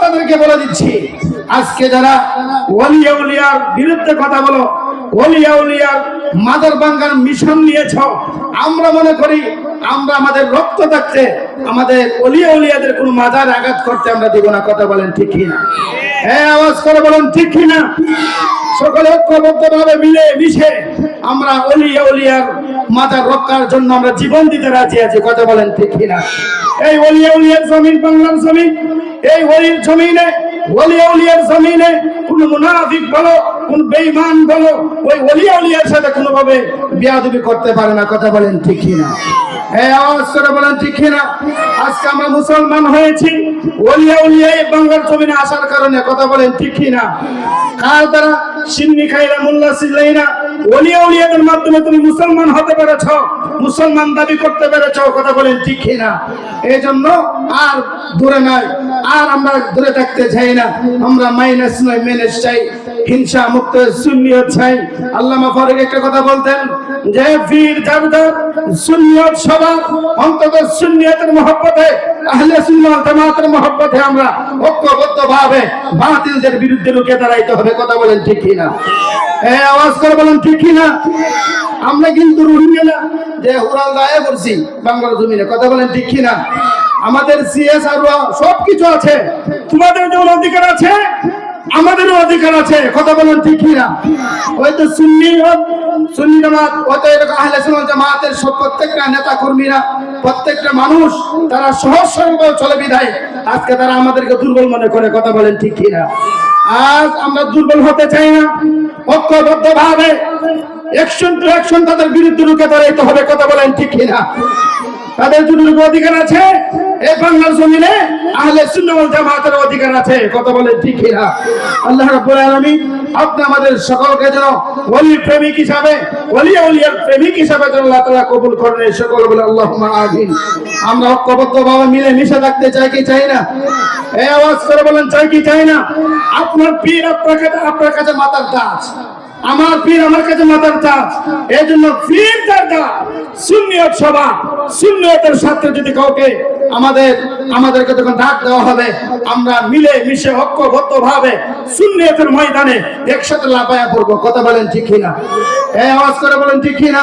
আপনাদেরকে বলে দিচ্ছি, আজকে যারা ওলিয়া উলিয়ার বিরুদ্ধে কথা বলো, ওলিয়া উলিয়ার মাদার বাঙ্গার মিশন নিয়েছ, আমরা মনে করি আমরা আমাদের রক্ত থাকতে আমাদের ওলিয়া উলিয়াদের কোনো মাজার আঘাত করতে আমরা দিব না। কথা বলেন ঠিক কিনা? হ্যাঁ, আওয়াজ করে বলেন ঠিক কিনা? সকলে ঐক্যবদ্ধভাবে মিলে মিশে আমরা ওলিয়া উলিয়ার মাজার রক্ষার জন্য আমরা জীবন দিতে রাজি আছি। কথা বলেন ঠিক কিনা? এই ওলিয়া উলিয়ার জমিন বাংলার জমিন, এই ওলির জমিনে ওলিয়া উলিয়ার জমিনে কোন মুনাফিক বলো, কোন বেঈমান বলো, ওই ওলিয়া উলিয়ার সাথে কোনোভাবে বেয়াদবি করতে পারে না। কথা বলেন ঠিক কিনা? হ্যাঁ, আওয়াজ করে বলেন ঠিক কিনা? আজকে আমরা মুসলমান হয়েছি ওলিয়া উলিয়া বাংলার জমিনে আসার কারণে। কথা বলেন ঠিক কিনা? কার দ্বারা? সিন্নি খাইরা মোল্লা সিলাইনা ওলিয়া উলিয়াদের মাধ্যমে তুমি মুসলমান হতে পেরেছ, মুসলমান দাবি করতে পেরেছ। কথা বলেন ঠিক কিনা? এই জন্য আর দূরে নাই, আর আমরা দূরে থাকতে চাই না। আমরা মাইনাস নয় মেনেজ চাই, হিংসা মুক্ত সুন্নিয়ত চাই। আল্লামা ফারুক একটা কথা বলতেন যে ফির জারদার সুন্নিয়ত সবার, অন্তত সুন্নিয়তের মহব্বতে, আহলে সুন্নাত ওয়াল জামাতের মহব্বতে আমরা ঐক্যবদ্ধভাবে বাতিলদের বিরুদ্ধে রুখে দাঁড়াইতে হবে। কথা বলেন ঠিক কিনা? এই আওয়াজ করে বলেন ঠিক কিনা? আমরা কিন্তু রোহিঙ্গা না যে হুরাল দায়ে করছি বাংলার জমিনে। কথা বলেন ঠিক কিনা? আমাদের সিএসআর সবকিছু আছে, তোমাদের যেমন অধিকার আছে আমাদেরও অধিকার আছে। কথা বলেন ঠিক কিনা? হয়তো সুন্নি জামাত, হয়তো এরকম আহলে সুন্নাত ওয়াল জামাতের সব প্রত্যেকটা নেতা কর্মীরা, প্রত্যেকটা মানুষ তারা সহজ সরল চলে বিধায় আজকে তারা আমাদেরকে দুর্বল মনে করে। কথা বলেন ঠিক কিনা? আজ আমরা দুর্বল হতে চাই না, ঐক্যবদ্ধভাবে অ্যাকশন টু অ্যাকশন তাদের বিরুদ্ধে রুখে দাঁড়াইতে হবে। কথা বলেন ঠিক কিনা? তাদের জন্য অধিকার আছে, এই বাংলার জমিনে আহলে সুন্নাত ওয়াল জামাতের অধিকার আছে। কথা বলেন ঠিক কিনা? আল্লাহ রাব্বুল আলামিন আপনি আমাদের সকলকে যেন ওলি প্রেমিক হিসাবে, ওলিয়া উলিয়ার প্রেমিক হিসাবে যেন আল্লাহ তাআলা কবুল করেন। সকল বলে আল্লাহুম্মা আমিন। আমরা ঐক্যবদ্ধভাবে মিলে মিশে থাকতে চাই কি চাই না? এই আওয়াজ করে বলেন চাই কি চাই না? আপনার পীর আপনার কাছে মাথার তাজ, আমার পীর আমার কাছে মাথার তাজ। এই জন্য পীর জারদা সুন্নিয়ত সভা, সুন্নিয়তের সাথে যদি কাউকে আমাদেরকে যখন ডাক দেওয়া হবে, আমরা মিলে মিশে ঐক্যবদ্ধভাবে সুন্নিয়তের ময়দানে একসাথে লাফায়া পড়বো। কথা বলেন ঠিক কিনা? এই আওয়াজ করে বলেন ঠিক কিনা?